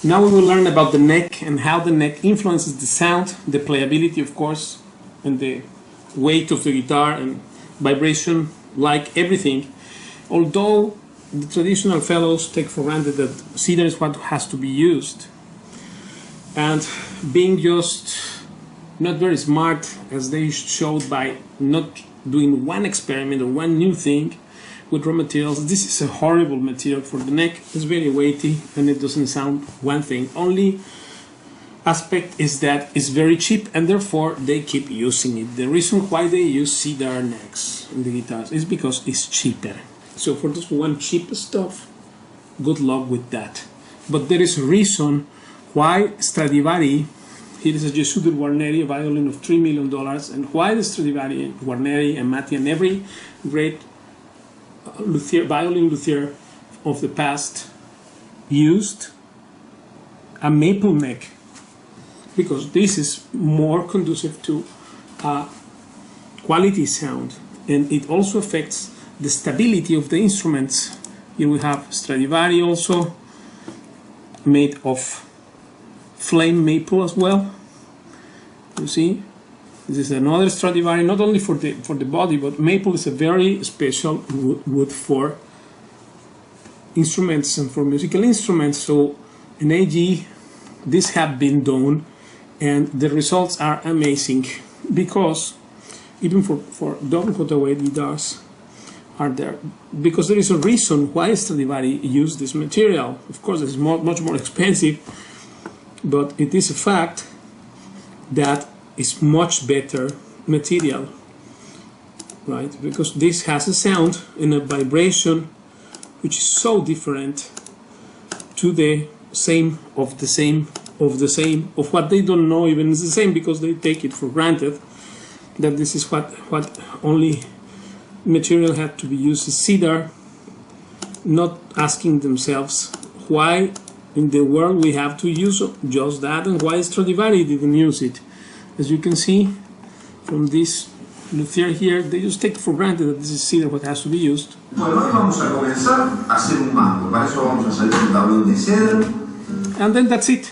Now we will learn about the neck and how the neck influences the sound, the playability of course, and the weight of the guitar and vibration, like everything. Although the traditional fellows take for granted that cedar is what has to be used, and being just not very smart as they showed by not doing one experiment or one new thing with raw materials, this is a horrible material for the neck. It's very weighty and it doesn't sound one thing. Only aspect is that it's very cheap and therefore they keep using it. The reason why they use cedar necks in the guitars is because it's cheaper. So for those who want cheap stuff, good luck with that. But there is a reason why Stradivari, here is a Gesudo Guarneri, a violin of $3 million, and why the Stradivari, Guarneri, and Matti, and every great violin luthier of the past used a maple neck, because this is more conducive to quality sound, and it also affects the stability of the instruments. Here we have Stradivari, also made of flame maple as well. You see, this is another Stradivari, not only for the body, but maple is a very special wood for instruments and for musical instruments. So in AG, this have been done, and the results are amazing, because even for double cutaway guitars are there, because there is a reason why Stradivari used this material. Of course, it's much more expensive, but it is a fact that it's much better material. right? Because this has a sound and a vibration which is so different to the same of the same of the same of what they don't know even is the same, because they take it for granted that this is what only material had to be used is cedar, not asking themselves why in the world we have to use just that and why Stradivari didn't use it. As you can see from this luthier here, they just take for granted that this is cedar what has to be used. And then that's it.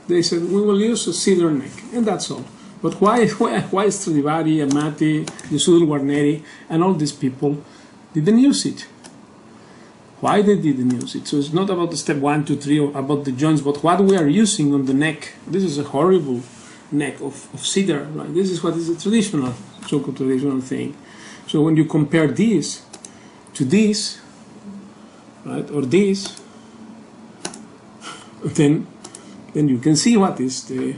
They said we will use a cedar neck, and that's all. But why Stradivari, Amati, Yusudil Guarneri, and all these people didn't use it? Why they didn't use it? So it's not about the step 1, 2, 3 or about the joints, but what we are using on the neck. This is a horrible neck of cedar, right? This is what is a traditional, so-called traditional thing. So when you compare this to this, right, or this, then you can see what is the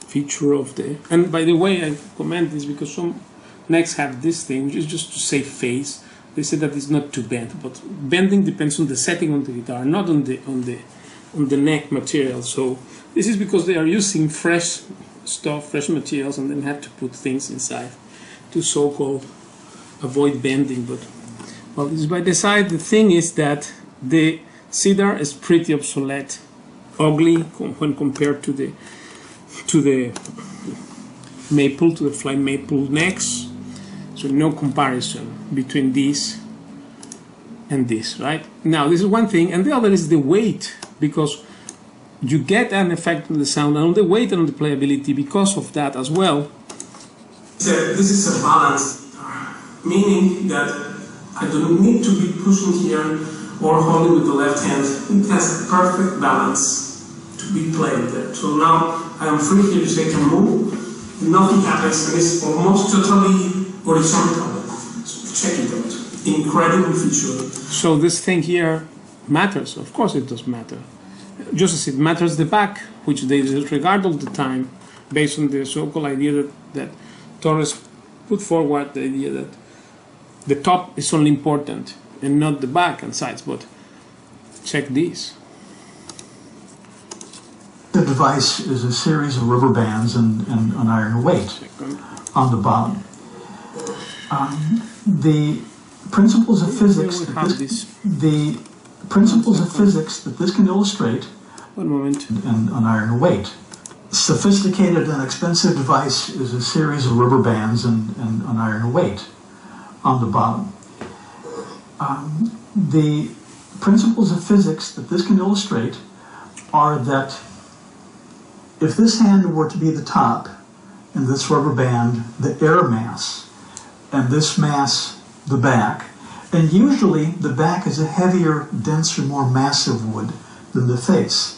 feature of the. And by the way, I comment this because some necks have this thing, which is just to save face. They say that it's not too bent, but bending depends on the setting on the guitar, not on the neck material. So this is because they are using fresh stuff, fresh materials, and then have to put things inside to so-called avoid bending. But well, this is by the side. The thing is that the cedar is pretty obsolete, ugly when compared to the maple, to the fly maple necks. So no comparison between this and this, right? Now this is one thing, and the other is the weight, because you get an effect on the sound and on the weight and on the playability because of that as well. So this is a balanced guitar, meaning that I don't need to be pushing here or holding with the left hand. It has a perfect balance to be played there. So now I am free here to say to move, nothing happens, and it's almost totally horizontal. So check it out. Incredible feature. So this thing here matters. Of course it does matter. Just as it matters the back, which they disregard all the time, based on the so-called idea that Torres put forward, the idea that the top is only important and not the back and sides. But check this. The device is a series of rubber bands and an iron weight on the bottom. The principles of physics that this can illustrate. One moment. And an iron weight. Sophisticated and expensive device is a series of rubber bands and an iron weight on the bottom. The principles of physics that this can illustrate are that if this hand were to be the top and this rubber band the air mass and this mass the back, and usually the back is a heavier, denser, more massive wood than the face.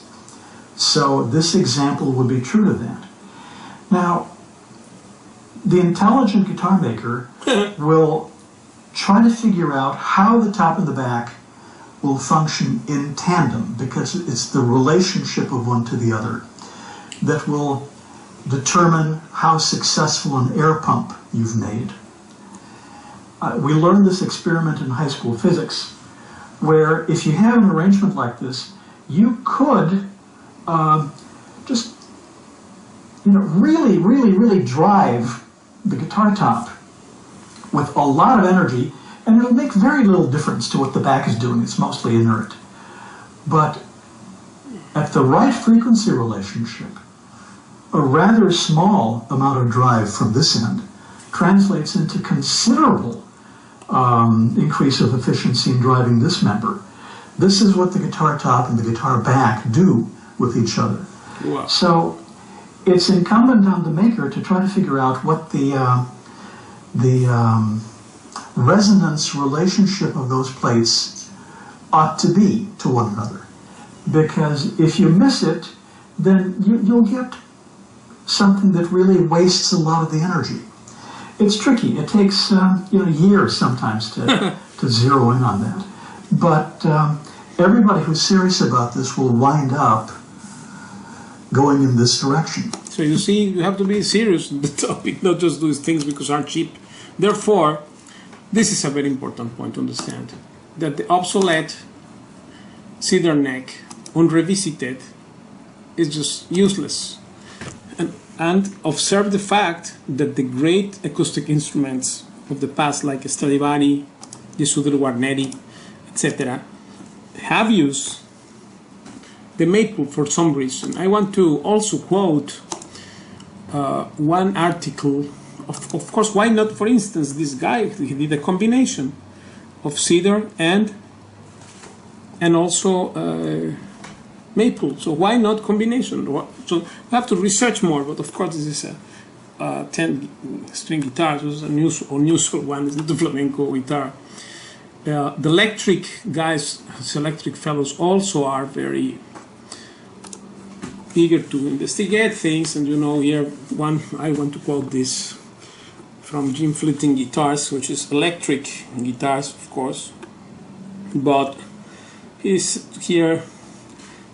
So this example would be true to that. Now, the intelligent guitar maker will try to figure out how the top and the back will function in tandem, because it's the relationship of one to the other that will determine how successful an air pump you've made. We learned this experiment in high school physics, where if you have an arrangement like this, you could just, really drive the guitar top with a lot of energy, and it'll make very little difference to what the back is doing. It's mostly inert. But at the right frequency relationship, a rather small amount of drive from this end translates into considerable increase of efficiency in driving this member. This is what the guitar top and the guitar back do with each other. Wow. So it's incumbent on the maker to try to figure out what the resonance relationship of those plates ought to be to one another. Because if you miss it, then you'll get something that really wastes a lot of the energy. It's tricky. It takes years sometimes to zero in on that. But everybody who's serious about this will wind up going in this direction. So you see, you have to be serious on the topic, not just do things because are cheap Therefore, this is a very important point to understand, that the obsolete cedar neck, unrevisited, is just useless. And observe the fact that the great acoustic instruments of the past, like Stradivari, the Suder Guarneri, etc., have used the maple for some reason. I want to also quote one article. Of course, why not, for instance, this guy, he did a combination of cedar and also maple. So why not combination? So you have to research more, but of course this is a 10-string guitar. This is an unusual one. It's not the flamenco guitar. The electric guys, electric fellows, also are very eager to investigate things. And you know, here I want to quote this from Jim Fleeting Guitars, which is electric guitars, of course, but he's here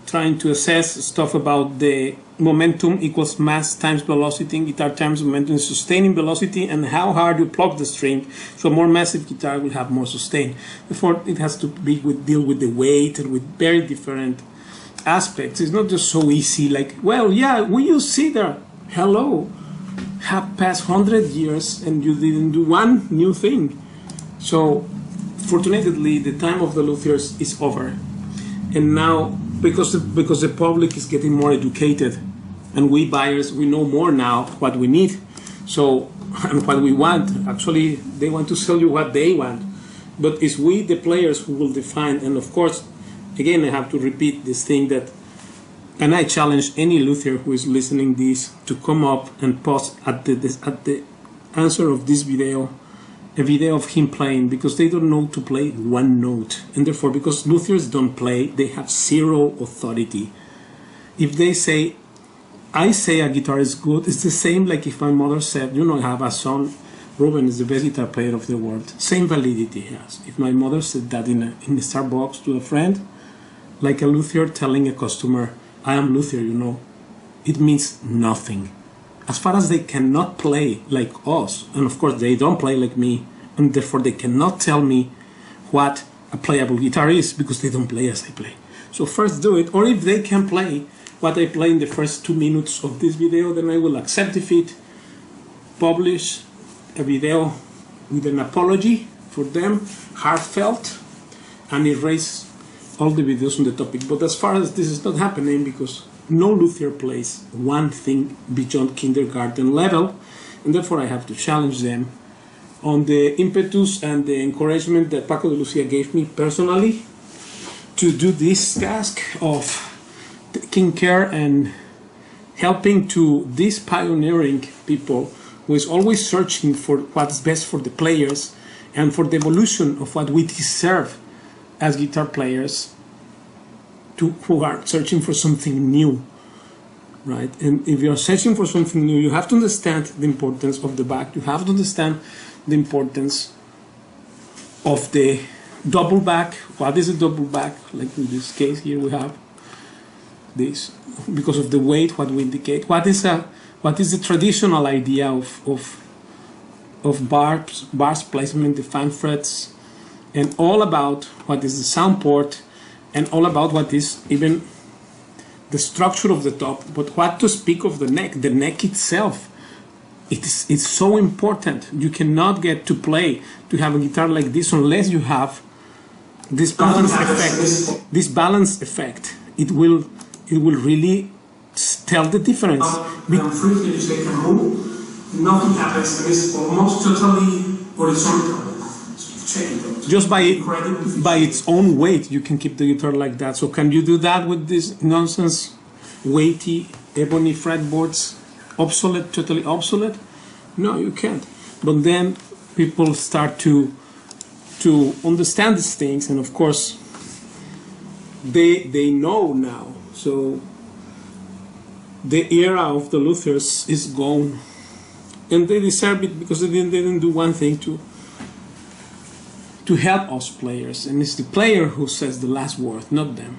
trying to assess stuff about the momentum equals mass times velocity in guitar times momentum is sustaining velocity, and how hard you pluck the string. So a more massive guitar will have more sustain. Therefore, it has to be deal with the weight and with very different aspects. It's not just so easy like, well, yeah, we use cedar. Hello, have passed 100 years and you didn't do one new thing. So fortunately, the time of the luthiers is over, and now because the public is getting more educated, and we buyers, we know more now what we need, so and what we want. Actually, they want to sell you what they want, but it's we, the players, who will define. And of course, again, I have to repeat this thing that, and I challenge any luthier who is listening this to come up and post at the answer of this video a video of him playing, because they don't know to play one note, and therefore, because luthiers don't play, they have zero authority. If they say, I say a guitar is good, it's the same like if my mother said, you know, I have a son, Ruben is the best guitar player of the world. Same validity he has. If my mother said that in the Starbucks to a friend, like a luthier telling a customer, I am luthier, you know, it means nothing. As far as they cannot play like us, and of course they don't play like me, and therefore they cannot tell me what a playable guitar is, because they don't play as I play. So first do it, or if they can play what I play in the first 2 minutes of this video, then I will accept defeat, publish a video with an apology for them, heartfelt, and erase all the videos on the topic. But as far as this is not happening, because no luthier plays one thing beyond kindergarten level, and therefore I have to challenge them on the impetus and the encouragement that Paco de Lucia gave me personally to do this task of taking care and helping to these pioneering people who is always searching for what's best for the players and for the evolution of what we deserve as guitar players, who are searching for something new, right? And if you're searching for something new, you have to understand the importance of the back. You have to understand the importance of the double back. What is a double back? Like in this case here, we have this because of the weight. What we indicate. What is the traditional idea of bars placement, the fan frets, and all about what is the sound port, and all about what is even the structure of the top. But what to speak of the neck itself, it's so important. You cannot get to play, to have a guitar like this, unless you have this balance effect. This balance effect, it will really tell the difference. Frequently you take a move, nothing happens, and it's almost totally horizontal. Just by its own weight, you can keep the guitar like that. So can you do that with this nonsense, weighty ebony fretboards, obsolete, totally obsolete? No, you can't. But then people start to understand these things, and of course they know now. So the era of the luthiers is gone, and they deserve it, because they didn't do one thing to help us players, and it's the player who says the last word, not them.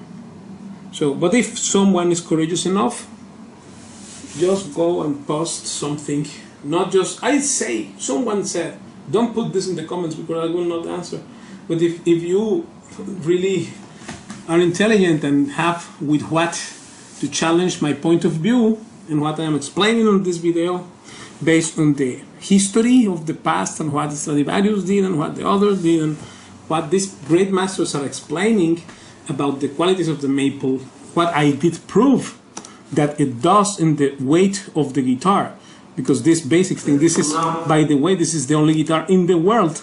So, but if someone is courageous enough, just go and post something, not just, I say, someone said, don't put this in the comments because I will not answer. But if you really are intelligent and have with what to challenge my point of view and what I am explaining on this video, based on the history of the past and what Stradivarius did and what the others did and what these great masters are explaining about the qualities of the maple, what I did prove that it does in the weight of the guitar, because this basic thing, this is, by the way, this is the only guitar in the world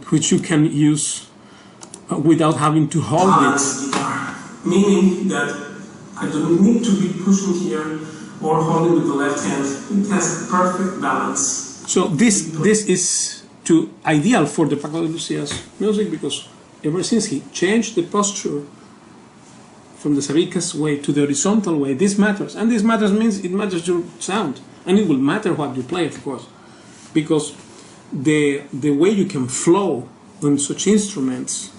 which you can use without having to hold it. Guitar, meaning that I don't need to be pushing here or holding with the left hand. It has perfect balance. So this is ideal for the Paco de Lucia's music, because ever since he changed the posture from the Sabica's way to the horizontal way, this matters. And this matters means it matters your sound. And it will matter what you play, of course. Because the way you can flow on such instruments,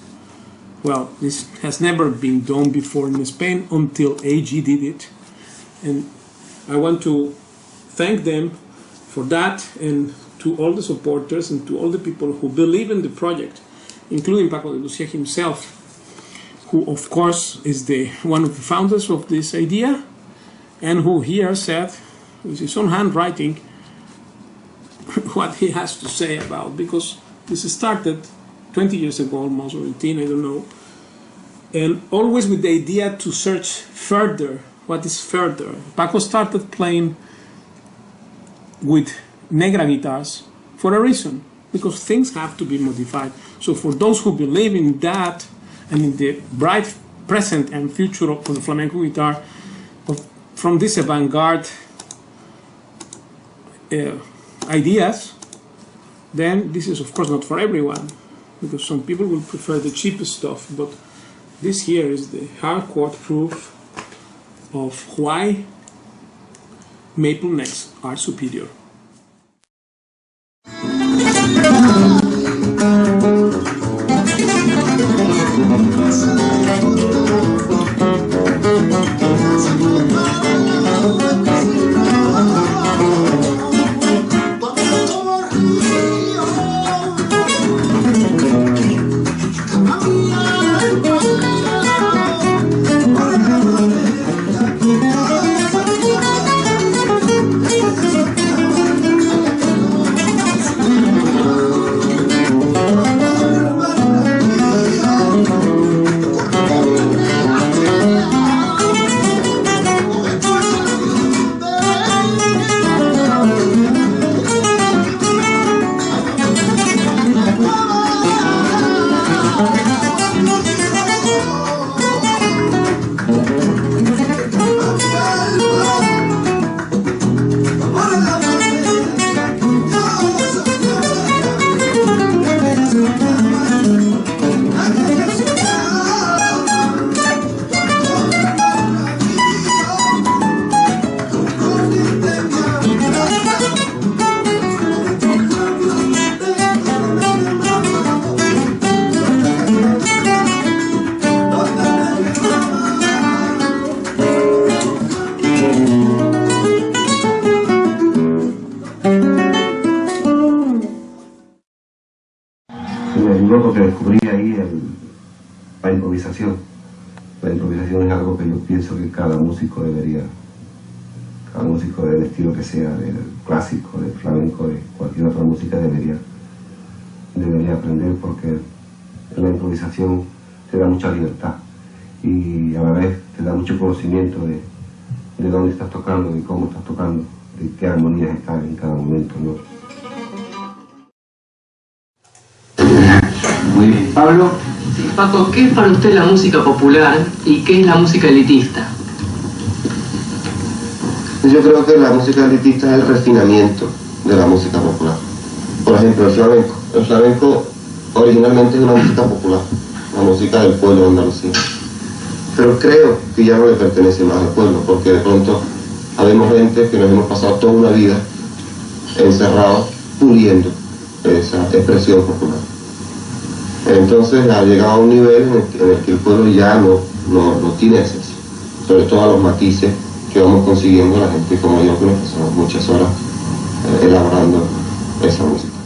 well, this has never been done before in Spain until AG did it. And I want to thank them for that, and to all the supporters and to all the people who believe in the project, including Paco de Lucia himself, who of course is one of the founders of this idea, and who here said, with his own handwriting, what he has to say about, because this started 20 years ago almost, or 18, I don't know, and always with the idea to search further. What is further? Paco started playing with negra guitars for a reason, because things have to be modified. So for those who believe in that and in the bright present and future of the flamenco guitar, from this avant-garde ideas, then this is of course not for everyone, because some people will prefer the cheapest stuff, but this here is the hardcore proof of why maple necks are superior. Porque descubrí ahí la improvisación. La improvisación es algo que yo pienso que cada músico del estilo que sea, del clásico, del flamenco, de cualquier otra música, debería aprender, porque la improvisación te da mucha libertad y a la vez te da mucho conocimiento de dónde estás tocando, de cómo estás tocando, de qué armonías están en cada momento, ¿no? Muy bien. Pablo. Sí, Paco, ¿qué es para usted la música popular y qué es la música elitista? Yo creo que la música elitista es el refinamiento de la música popular. Por ejemplo, el flamenco. El flamenco originalmente es una música popular, la música del pueblo de Andalucía. Pero creo que ya no le pertenece más al pueblo, porque de pronto habemos gente que nos hemos pasado toda una vida encerrados puliendo esa expresión popular. Entonces ha llegado a un nivel en el que el pueblo ya no tiene acceso, sobre todo a los matices que vamos consiguiendo la gente como yo, que nos pasamos muchas horas elaborando esa música.